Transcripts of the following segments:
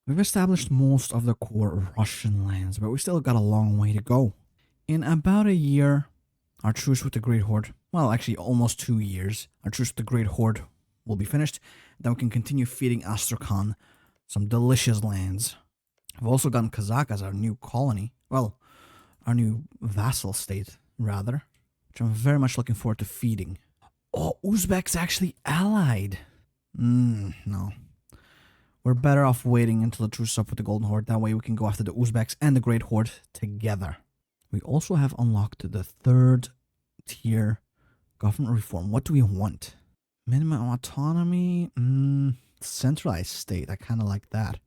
We've established most of the core Russian lands, but we still got a long way to go. In about a year, our truce with the Great Horde, well, actually almost 2 years, our truce with the Great Horde will be finished. Then we can continue feeding Astrakhan some delicious lands. We've also gotten Kazakh as our new colony. Well, our new vassal state, rather, which I'm very much looking forward to feeding. Oh, Uzbek's actually allied. No. We're better off waiting until the truce is up with the Golden Horde. That way we can go after the Uzbeks and the Great Horde together. We also have unlocked the 3rd tier government reform. What do we want? Minimum autonomy? Centralized state. I kind of like that.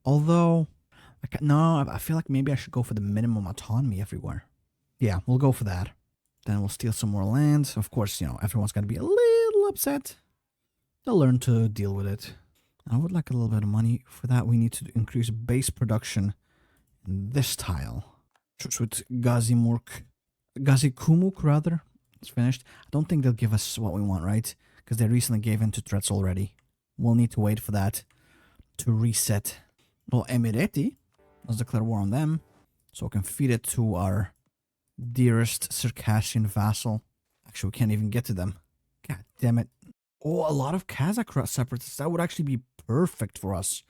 Although, I feel like maybe I should go for the minimum autonomy everywhere. Yeah, we'll go for that. Then we'll steal some more land. Of course, everyone's going to be a little upset. They'll learn to deal with it. I would like a little bit of money. For that, we need to increase base production in this tile. Truce with Gazikumuk, rather. It's finished. I don't think they'll give us what we want, right? Because they recently gave in to threats already. We'll need to wait for that to reset. Well, Emirati, let's declare war on them. So we can feed it to our dearest Circassian vassal. Actually, we can't even get to them. God damn it. Oh, a lot of Kazakh separatists. That would actually be perfect for us.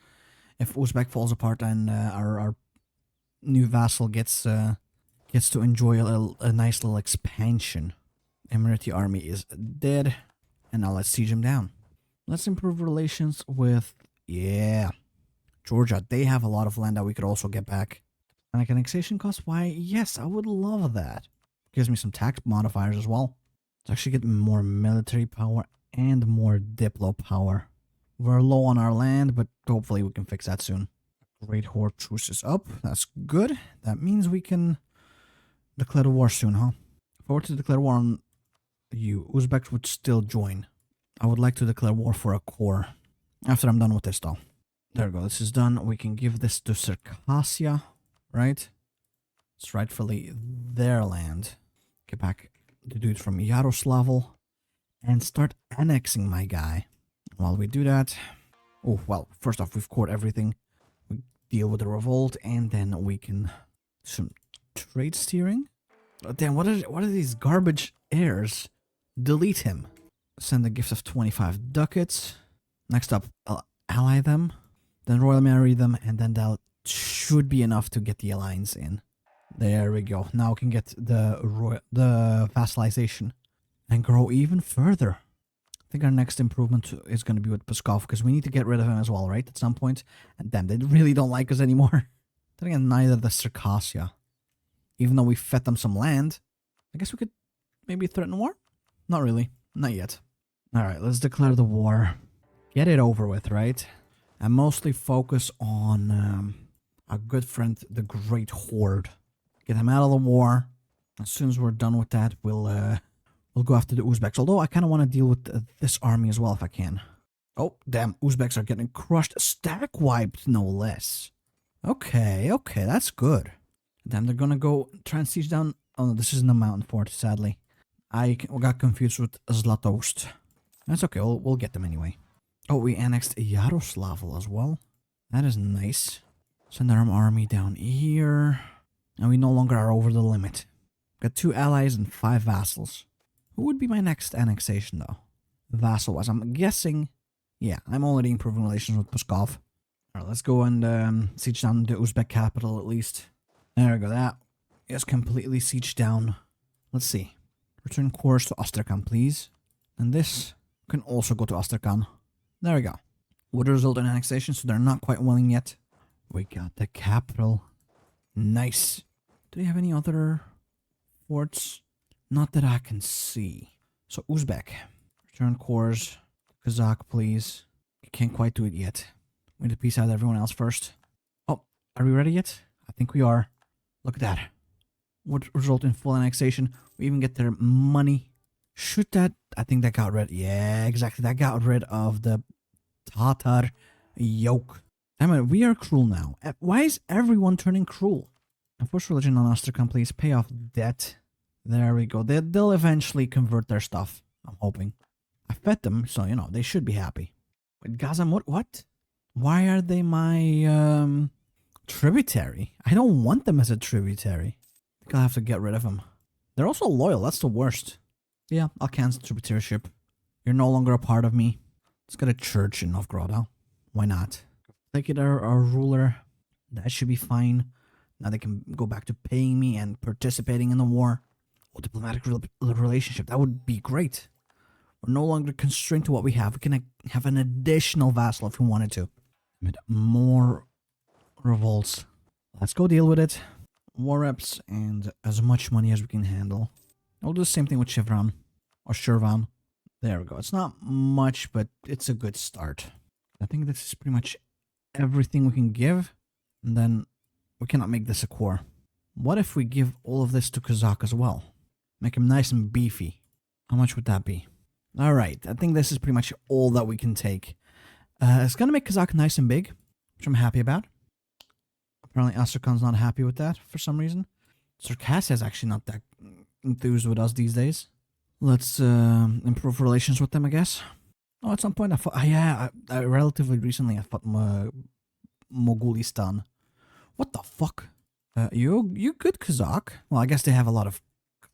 If Uzbek falls apart and our new vassal gets to enjoy a nice little expansion. Emirati army is dead. And now let's siege him down. Let's improve relations with, Georgia. They have a lot of land that we could also get back. And like annexation cost? Why, yes, I would love that. Gives me some tax modifiers as well. To actually get more military power and more diplo power. We're low on our land, but hopefully we can fix that soon. Great Horde truce is up. That's good. That means we can declare the war soon, huh? If I were to declare war on you, Uzbeks would still join. I would like to declare war for a core. After I'm done with this, though. There we go. This is done. We can give this to Circassia, right? It's rightfully their land. Get back the dude from Yaroslavl and start annexing my guy. While we do that, oh, well, first off, we've cored everything. We deal with the revolt, and then we can do some trade steering. Oh, damn, what are these garbage heirs? Delete him. Send a gift of 25 ducats. Next up, I'll ally them. Then royal marry them, and then that should be enough to get the alliance in. There we go. Now we can get the vassalization and grow even further. I think our next improvement is going to be with Pskov, because we need to get rid of him as well, right? At some point. And damn, they really don't like us anymore. Then again, neither the Circassia. Even though we fed them some land, I guess we could maybe threaten war? Not really. Not yet. Alright, let's declare the war. Get it over with, right? And mostly focus on our good friend, the Great Horde. Get him out of the war. As soon as we're done with that, we'll go after the Uzbeks. Although I kind of want to deal with this army as well if I can. Oh, damn. Uzbeks are getting crushed. Stack wiped, no less. Okay, that's good. Then they're going to go try and siege down. Oh, no, this isn't a mountain fort, sadly. I got confused with Zlatoust. That's okay. We'll get them anyway. Oh, we annexed Yaroslavl as well. That is nice. Send our army down here. And we no longer are over the limit. Got 2 allies and 5 vassals. Who would be my next annexation, though? Vassal-wise, I'm guessing... Yeah, I'm already improving relations with Pskov. Alright, let's go and siege down the Uzbek capital, at least. There we go, that is completely sieged down. Let's see. Return cores to Astrakhan, please. And this can also go to Astrakhan. There we go. Would result in annexation, so they're not quite willing yet. We got the capital. Nice. Do we have any other forts? Not that I can see. So, Uzbek. Return cores. Kazakh, please. Can't quite do it yet. We need to peace out everyone else first. Oh, are we ready yet? I think we are. Look at that. Would result in full annexation. We even get their money. Should that... I think that got rid... Yeah, exactly. That got rid of the Tatar yoke. Damn it, we are cruel now. Why is everyone turning cruel? Enforce religion on Astrakhan, please. Pay off debt. There we go. They'll eventually convert their stuff. I'm hoping. I fed them, so, they should be happy. Wait, Gaza, what? Why are they my tributary? I don't want them as a tributary. I think I'll have to get rid of them. They're also loyal. That's the worst. Yeah, I'll cancel tributaryship. You're no longer a part of me. Let's get a church in Novgorod. Huh? Why not? Take it our ruler. That should be fine. Now they can go back to paying me and participating in the war. Oh, diplomatic relationship. That would be great. We're no longer constrained to what we have. We can have an additional vassal if we wanted to. More revolts. Let's go deal with it. War reps and as much money as we can handle. I'll do the same thing with Chevron. Or Shirvan. There we go. It's not much, but it's a good start. I think this is pretty much everything we can give. And then we cannot make this a core. What if we give all of this to Kazakh as well? Make him nice and beefy. How much would that be? Alright, I think this is pretty much all that we can take. It's going to make Kazakh nice and big, which I'm happy about. Apparently Astrakhan's not happy with that for some reason. Circassia is actually not that enthused with us these days. Let's improve relations with them, I guess. Oh, at some point I fought... relatively recently I fought Mogulistan. What the fuck? You good, Kazakh? Well, I guess they have a lot of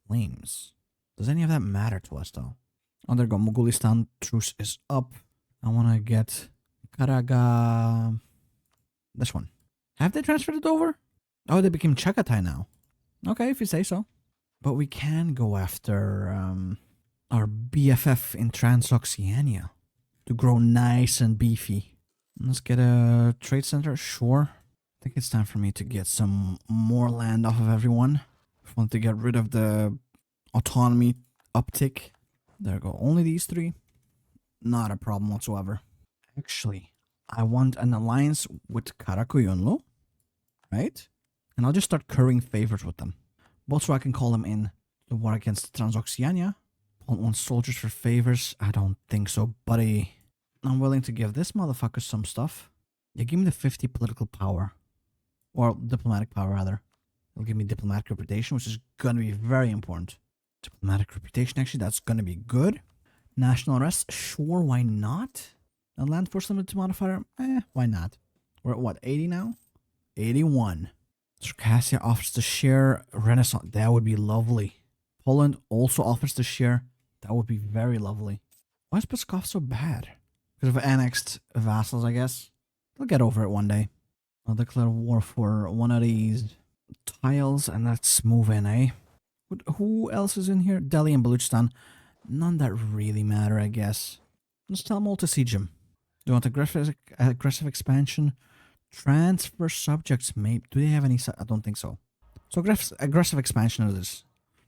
claims. Does any of that matter to us, though? Oh, there we go. Mogulistan truce is up. I want to get Karaga... This one. Have they transferred it over? Oh, they became Chagatai now. Okay, if you say so. But we can go after our BFF in Transoxiana to grow nice and beefy. Let's get a trade center. Sure. I think it's time for me to get some more land off of everyone. I want to get rid of the autonomy uptick. There we go. Only these three. Not a problem whatsoever. Actually, I want an alliance with Karakuyunlu. Right? And I'll just start currying favors with them. Both so I can call them in the war against Transoxiana. Want soldiers for favors? I don't think so, buddy. I'm willing to give this motherfucker some stuff. Yeah, give me the 50 political power. Or diplomatic power, rather. It'll give me diplomatic reputation, which is going to be very important. Diplomatic reputation, actually, that's going to be good. National arrest? Sure, why not? A land force limited modifier? Why not? We're at what, 80 now? 81. Circassia offers to share Renaissance. That would be lovely. Poland also offers to share. That would be very lovely. Why is Pskov so bad? Because of annexed vassals, I guess. They'll get over it one day. I'll declare war for one of these tiles and let's move in, eh? Who else is in here? Delhi and Baluchistan. None that really matter, I guess. Let's tell them all to siege him. Do you want aggressive expansion? Transfer subjects, maybe. Do they have any? I don't think so. So aggressive expansion of this.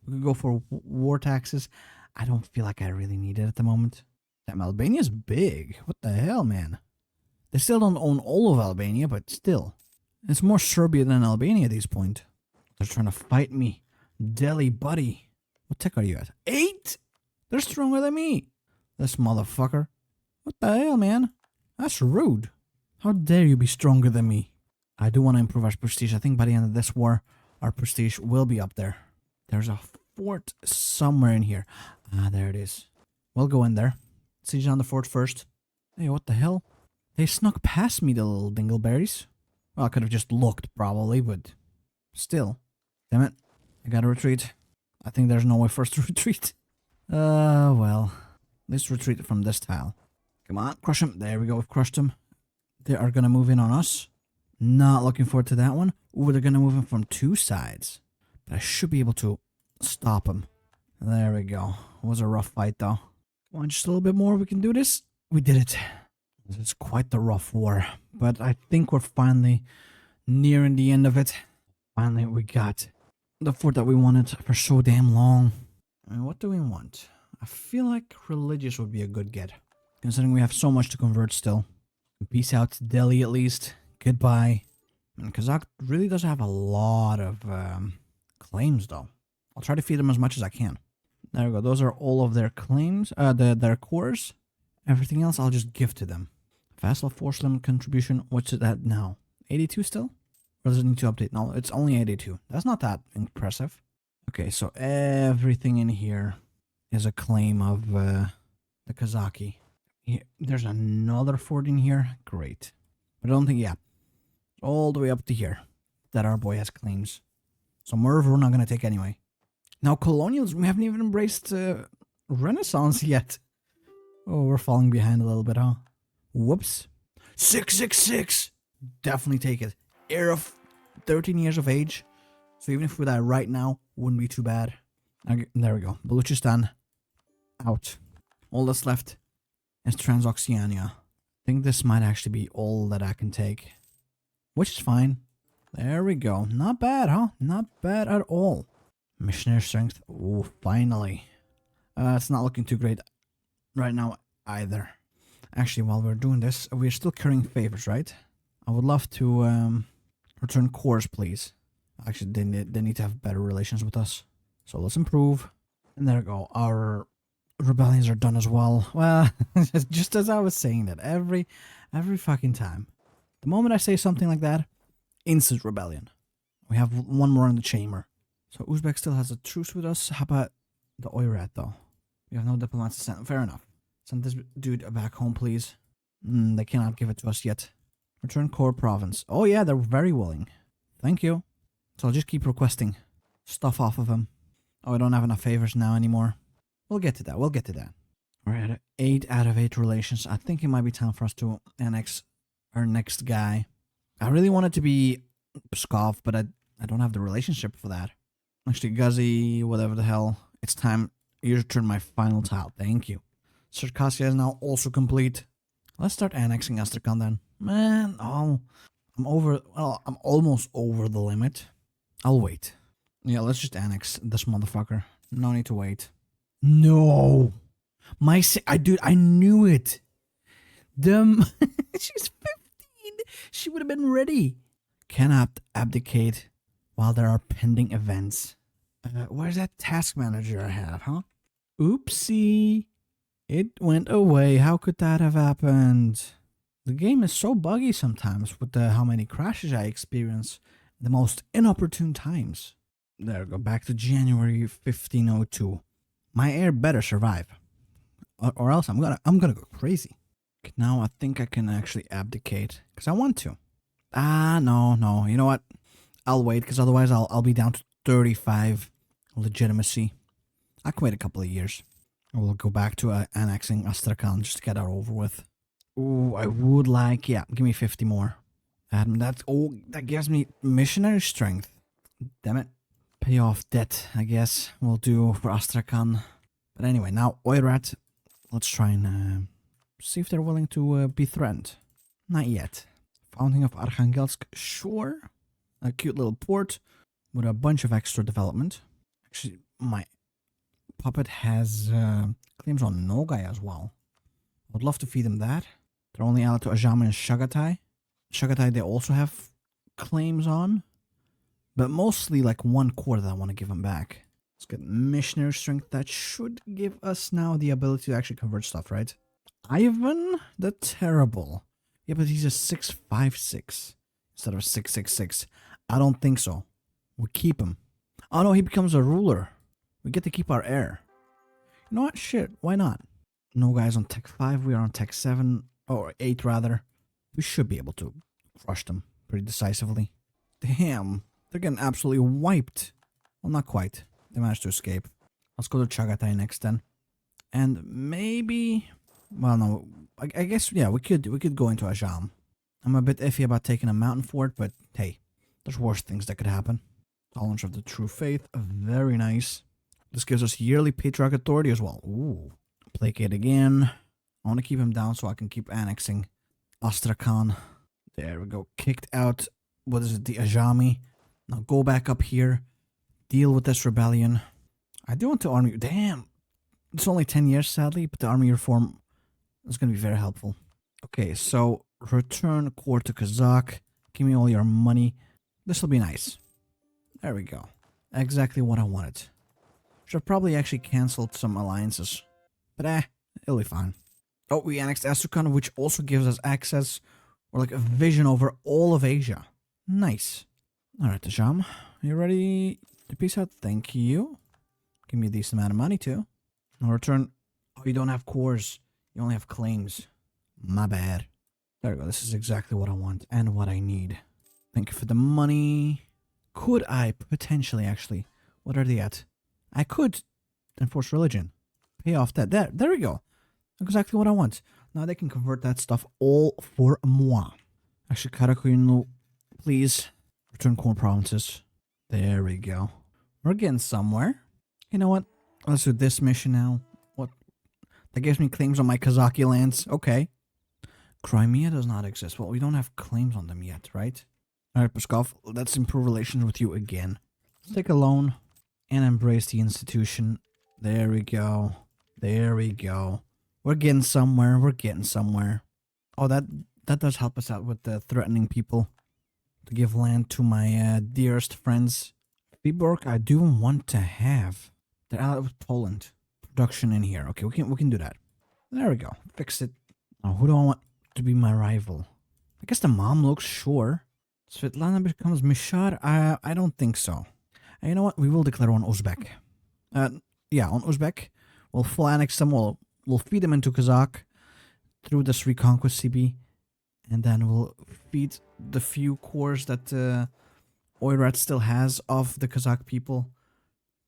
We could go for war taxes. I don't feel like I really need it at the moment. Damn, Albania's big. What the hell, man? They still don't own all of Albania, but still. It's more Serbia than Albania at this point. They're trying to fight me. Delhi, buddy. What tech are you at? 8? They're stronger than me. This motherfucker. What the hell, man? That's rude. How dare you be stronger than me? I do want to improve our prestige. I think by the end of this war, our prestige will be up there. There's a fort somewhere in here. Ah, there it is. We'll go in there. Siege on the fort first. Hey, what the hell? They snuck past me, the little dingleberries. Well, I could have just looked, probably, but still. Damn it. I gotta retreat. I think there's no way for us to retreat. Well. Let's retreat from this tile. Come on, crush them. There we go, we've crushed them. They are gonna move in on us. Not looking forward to that one. Ooh, they're gonna move in from 2 sides. But I should be able to stop them. There we go. It was a rough fight, though. Come on, just a little bit more. We can do this. We did it. This is quite the rough war. But I think we're finally nearing the end of it. Finally, we got the fort that we wanted for so damn long. I mean, what do we want? I feel like religious would be a good get. Considering we have so much to convert still. Peace out to Delhi, at least. Goodbye. And Kazakh really does have a lot of claims, though. I'll try to feed them as much as I can. There we go. Those are all of their claims, their cores. Everything else I'll just give to them. Vassal force limit contribution. What's it at now? 82 still? Or does it need to update? No, it's only 82. That's not that impressive. Okay, so everything in here is a claim of the Kazaki. There's another fort in here. Great. I don't think, yeah. All the way up to here that our boy has claims. So Merv we're not going to take anyway. Now colonials, we haven't even embraced Renaissance yet. Oh, we're falling behind a little bit, huh? Whoops. 666! Definitely take it. Heir of 13 years of age. So even if we die right now, wouldn't be too bad. Okay, there we go. Baluchistan out. All that's left is Transoxiana. I think this might actually be all that I can take. Which is fine. There we go. Not bad, huh? Not bad at all. Missionary strength. Oh, finally. It's not looking too great right now either. Actually, while we're doing this, we're still carrying favors, right? I would love to return cores, please. Actually, they need to have better relations with us. So let's improve. And there we go. Our rebellions are done as well. Well, just as I was saying that every fucking time. The moment I say something like that, instant rebellion. We have one more in the chamber. So Uzbek still has a truce with us. How about the Oirat, though? We have no diplomats to send. Fair enough. Send this dude back home, please. They cannot give it to us yet. Return core province. Oh yeah, they're very willing. Thank you. So I'll just keep requesting stuff off of him. Oh, I don't have enough favors now anymore. We'll get to that. We'll get to that. We're at 8 out of 8 relations. I think it might be time for us to annex our next guy. I really want it to be Pskov, but I don't have the relationship for that. Actually, Ghazi, whatever the hell. It's time. You return my final tile. Thank you. Circassia is now also complete. Let's start annexing Astrakhan then. Man, oh, I'm almost over the limit. I'll wait. Yeah, let's just annex this motherfucker. No need to wait. No! Dude, I knew it! She's 15! She would have been ready! Cannot abdicate while there are pending events. Where's that task manager I have, huh? Oopsie! It went away. How could that have happened? The game is so buggy sometimes with how many crashes I experience at the most inopportune times. There we go. Back to January 1502. My heir better survive, or else I'm gonna go crazy. Now I think I can actually abdicate because I want to. No. You know what? I'll wait because otherwise I'll be down to 35 legitimacy. I can wait a couple of years. We'll go back to annexing Astrakhan just to get that over with. Ooh, I would like, yeah, give me 50 more. That gives me missionary strength. Damn it. Pay off debt, I guess, we'll do for Astrakhan. But anyway, now Oirat, let's try and see if they're willing to be threatened. Not yet. Founding of Arkhangelsk, sure. A cute little port with a bunch of extra development. Actually, my puppet has claims on Nogai as well. I'd love to feed him that. They're only allied to Ajama and Shagatai. Shagatai they also have claims on. But mostly like one core that I want to give him back. Let's get missionary strength. That should give us now the ability to actually convert stuff, right? Ivan the Terrible. Yeah, but he's a 656 instead of 666. I don't think so. We keep him. Oh no, he becomes a ruler. We get to keep our heir. You know what? Shit, why not? No guys on tech 5. We are on tech 7. Or 8 rather. We should be able to crush them pretty decisively. Damn. They're getting absolutely wiped. Well, not quite. They managed to escape. Let's go to Chagatai next then. And maybe... Well, no. I guess, yeah, we could go into Ajam. I'm a bit iffy about taking a mountain fort, but hey, there's worse things that could happen. Tolerance of the True Faith. Very nice. This gives us yearly Patriarch Authority as well. Ooh. Placate again. I want to keep him down so I can keep annexing Astrakhan. There we go. Kicked out, what is it, the Ajami. Now go back up here. Deal with this rebellion. I do want to army... Damn. It's only 10 years, sadly, but the army reform is going to be very helpful. Okay, so return core to Kazakh. Give me all your money. This will be nice. There we go. Exactly what I wanted. Should have probably actually cancelled some alliances. But it'll be fine. Oh, we annexed Astrakhan, which also gives us access or like a vision over all of Asia. Nice. Alright, Tajam. You ready to peace out? Thank you. Give me a decent amount of money too. No return. Oh, you don't have cores. You only have claims. My bad. There we go. This is exactly what I want and what I need. Thank you for the money. Could I potentially actually... What are they at? I could enforce religion. Pay off that. There we go. Exactly what I want. Now they can convert that stuff all for moi. Actually, Karakuino, please return core provinces. There we go. We're getting somewhere. You know what? Let's do this mission now. What? That gives me claims on my Kazaki lands. Okay. Crimea does not exist. Well, we don't have claims on them yet, right? Alright, Peskov, let's improve relations with you again. Let's take a loan and embrace the institution. There we go. There we go. We're getting somewhere. We're getting somewhere. Oh, that does help us out with the threatening people to give land to my dearest friends. Viborg, I do want to have. They're allied with Poland. Production in here. Okay, we can do that. There we go. Fix it. Oh, who do I want to be my rival? I guess the mom looks sure. Svetlana becomes Mishar? I don't think so. And you know what? We will declare on Uzbek. Yeah, on Uzbek. We'll full annex them. We'll feed them into Kazakh through this Reconquest CB. And then we'll feed the few cores that Oirat still has of the Kazakh people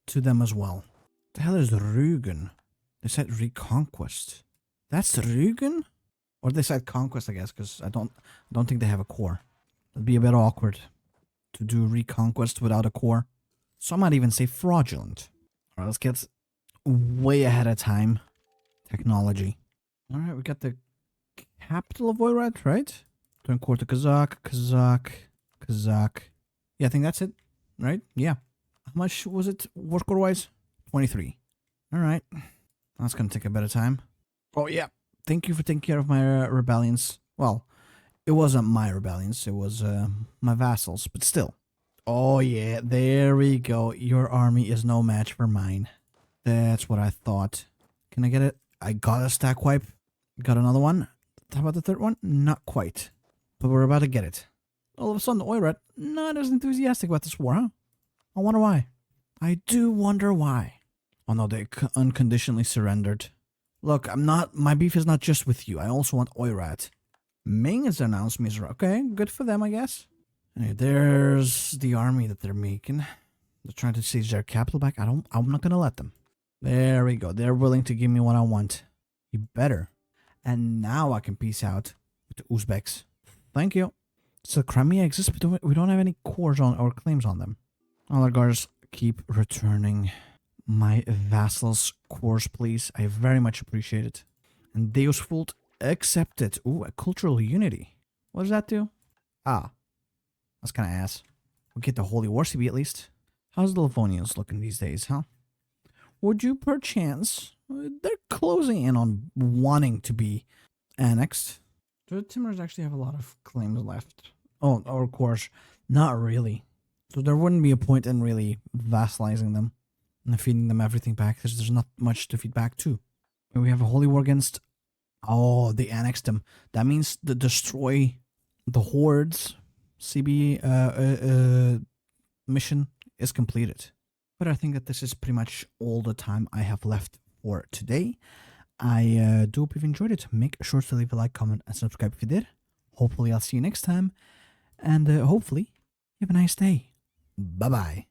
to them as well. The hell is Rügen? They said Reconquest. That's Rügen? Or they said Conquest, I guess, because I don't think they have a core. It'd be a bit awkward to do Reconquest without a core. So I might even say fraudulent. Alright, let's get way ahead of time. Technology. Alright, we got the capital of Oirat, right? Turn core to Kazakh. Yeah, I think that's it, right? Yeah. How much was it war score wise? 23. Alright. That's gonna take a bit of time. Oh, yeah. Thank you for taking care of my rebellions. Well, it wasn't my rebellions. It was my vassals, but still. Oh, yeah. There we go. Your army is no match for mine. That's what I thought. Can I get it? I got a stack wipe. Got another one. How about the third one? Not quite. But we're about to get it. All of a sudden, Oirat not as enthusiastic about this war, huh? I wonder why. I do wonder why. Oh no, they unconditionally surrendered. Look, my beef is not just with you. I also want Oirat. Ming has announced me. Okay, good for them, I guess. Anyway, there's the army that they're making. They're trying to seize their capital back. I'm not gonna let them. There we go. They're willing to give me what I want. You better. And now I can peace out with the Uzbeks. Thank you. So Crimea exists, but we don't have any cores on or claims on them. Oligarchs, keep returning my vassals' cores, please. I very much appreciate it. And Deus Vult, accept it. Ooh, a cultural unity. What does that do? Ah, that's kind of ass. We'll get the Holy War CB at least. How's the Livonians looking these days, huh? Would you perchance... They're closing in on wanting to be annexed. Do the Timurs actually have a lot of claims left? Oh, or of course, not really. So there wouldn't be a point in really vassalizing them and feeding them everything back, because there's not much to feed back to. And we have a holy war against... Oh, they annexed them. That means the destroy the Horde's CB mission is completed. But I think that this is pretty much all the time I have left for today. I do hope you've enjoyed it. Make sure to leave a like, comment, and subscribe if you did. Hopefully I'll see you next time. And hopefully you have a nice day. Bye-bye.